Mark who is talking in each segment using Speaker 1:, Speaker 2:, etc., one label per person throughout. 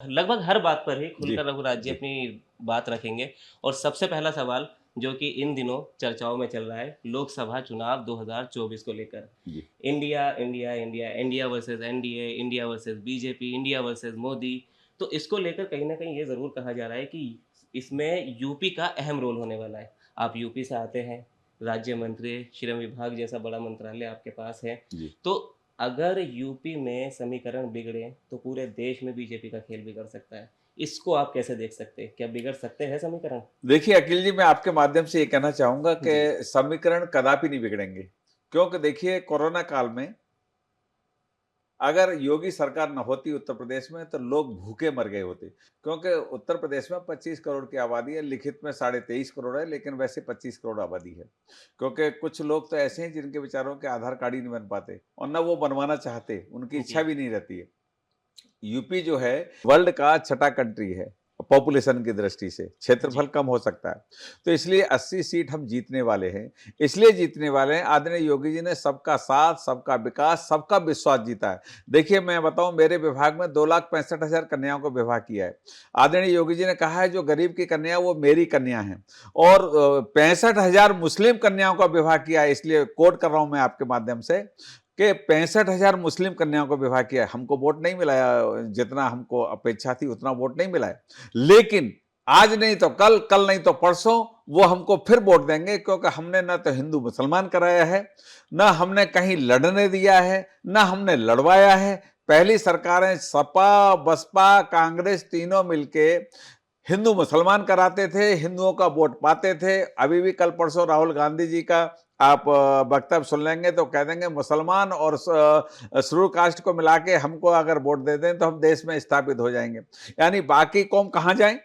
Speaker 1: लगभग हर बात पर ही
Speaker 2: जी,
Speaker 1: खुलकर रघुराज जी
Speaker 2: जी,
Speaker 1: अपनी बात रखेंगे और सबसे पहला सवाल जो कि इन दिनों चर्चाओं में चल रहा है, लोकसभा चुनाव 2024 को लेकर।
Speaker 2: जी।
Speaker 1: India, India, India, India versus NDA, India versus BJP, India versus Modi. तो इसको लेकर कहीं न कहीं ये ज़रूर कहा जा रहा है कि इसमें यूपी का अहम रोल होने वाला है। आप यूपी से आते हैं, राज्य मंत्री, श्रम विभाग जैसा बड़ा मंत्रालय आपके पास है।
Speaker 2: जी।
Speaker 1: तो अगर यूपी में समीकरण बिगड़े तो पूरे देश में बीजेपी का खेल बिगड़ सकता है। इसको आप कैसे देख सकते हैं? क्या बिगड़ सकते हैं समीकरण?
Speaker 2: देखिए अखिल जी, मैं आपके माध्यम से ये कहना चाहूँगा
Speaker 1: जी।
Speaker 2: कि समीकरण कदापि नहीं बिगड़ेंगे। क्योंकि देखिए कोरोना काल में अगर योगी सरकार न होती उत्तर प्रदेश में तो लोग भूखे मर गए होते। क्योंकि उत्तर प्रदेश में 25 करोड़ की आबादी है, लिखित में 23.5 करोड़ है, लेकिन वैसे 25 करोड़ आबादी है। क्योंकि कुछ लोग तो ऐसे हैं जिनके बेचारों के आधार कार्ड ही नहीं बन पाते और ना वो बनवाना चाहते, उनकी इच्छा
Speaker 1: जी।
Speaker 2: भी नहीं रहती है। यूपी जो है वर्ल्ड का छठा कंट्री है पॉपुलेशन की दृष्टि से, क्षेत्रफल
Speaker 1: जी।
Speaker 2: कम हो सकता है। तो इसलिए 80 सीट हम जीतने वाले हैं। इसलिए जीतने वाले हैं, आदरणीय योगी जी ने सबका साथ, सबका विकास, सबका विश्वास जीता है। देखिए मैं बताऊं, मेरे विभाग में 2,65,000 कन्याओं को विवाह किया है। आदरणीय योगी जी ने कहा है जो गरीब की कन्या वो मेरी कन्या है। और 65,000 मुस्लिम कन्याओं का विवाह किया है। इसलिए कोट कर रहा हूं मैं आपके माध्यम से कि 65,000 मुस्लिम कन्याओं को विवाह किया है। हमको वोट नहीं मिला, जितना हमको अपेक्षा थी उतना वोट नहीं मिला है। लेकिन आज नहीं तो कल, कल नहीं तो परसों वो हमको फिर वोट देंगे, क्योंकि हमने ना तो हिंदू मुसलमान कराया है, ना हमने कहीं लड़ने दिया है, ना हमने लड़वाया है। पहली सरकारें सपा, बसपा, कांग्रेस तीनों मिलके हिंदू मुसलमान कराते थे, हिंदुओं का वोट पाते थे। अभी भी कल परसों राहुल गांधी जी का आप वक्तव्य सुन लेंगे तो कह देंगे मुसलमान और शेड्यूल कास्ट को मिला के हमको अगर वोट दे दें तो हम देश में स्थापित हो जाएंगे। यानी बाकी कौम कहां जाए?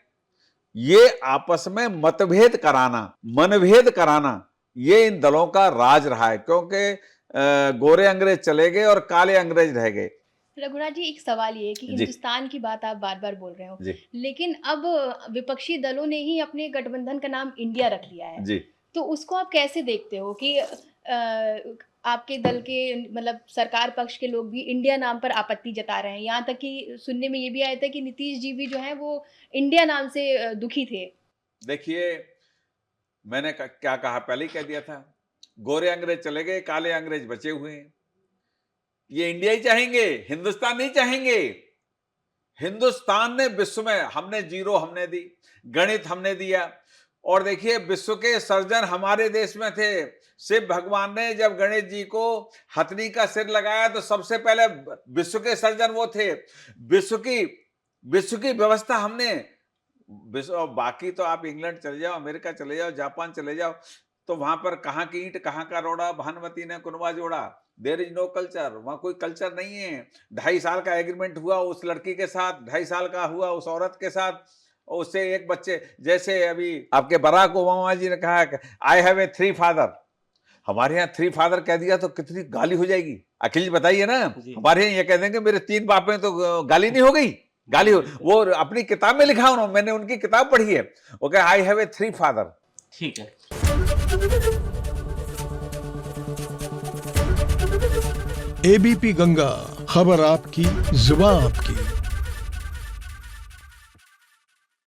Speaker 2: ये आपस में मतभेद कराना, मनभेद कराना, ये इन दलों का राज रहा है। क्योंकि गोरे अंग्रेज चले गए और काले अंग्रेज रह गए।
Speaker 3: रघुराज जी, एक सवाल ये है कि
Speaker 2: जी,
Speaker 3: हिंदुस्तान की बात आप बार-बार बोल रहे हो,
Speaker 2: जी,
Speaker 3: लेकिन अब विपक्षी दलों ने ही अपने गठबंधन का नाम इंडिया रख लिया है।
Speaker 2: जी।
Speaker 3: तो उसको आप कैसे देखते हो कि आपके दल के मतलब सरकार पक्ष के लोग भी इंडिया नाम पर आपत्ति जता रहे हैं। यहाँ तक कि सुनने में ये भी आया था कि नीतीश जी भी जो हैं वो इंडिया नाम से दुखी थे।
Speaker 2: देखिए मैंने क्या कहा, पहले ही कह दिया था, गोरे अंग्रेज चले गए, काले अंग्रेज बचे हुए हैं। ये इंडिया ही चाहेंगे, हिंदुस्तान नहीं चाहेंगे। हिंदुस्तान ने विश्व में, हमने जीरो हमने दी, गणित हमने दिया। और देखिए विश्व के सर्जन हमारे देश में थे। शिव भगवान ने जब गणेश जी को हथनी का सिर लगाया तो सबसे पहले विश्व के सर्जन वो थे। विश्व की विश्व की व्यवस्था हमने, विश्व, और बाकी तो आप इंग्लैंड चले जाओ, अमेरिका चले जाओ, जापान चले जाओ, तो वहां पर कहाँ की ईंट कहाँ का रोड़ा, भानुमति ने कुनबा जोड़ा। देयर इज नो कल्चर, वहां कोई कल्चर नहीं है। 2.5 साल का एग्रीमेंट हुआ उस लड़की के साथ, 2.5 साल का हुआ उस औरत के साथ, और उससे एक बच्चे। जैसे अभी आपके बराक ओबामा जी ने कहा आई हैव ए 3 फादर। हमारे यहाँ 3 फादर कह दिया तो कितनी गाली हो जाएगी। अखिल जी बताइए ना,
Speaker 1: जी।
Speaker 2: हमारे यहाँ ये कह देंगे मेरे 3 बाप हैं, तो गाली नहीं हो गई? गाली
Speaker 1: जी,
Speaker 2: हो।
Speaker 1: बिल्कुल।
Speaker 2: वो अपनी किताब में लिखा उन्होंने, मैंने उनकी किताब पढ़ी है। वो कहे आई हैव ए 3 फादर।
Speaker 1: ठीक है।
Speaker 4: एबीपी गंगा, खबर आपकी, जुबान आपकी।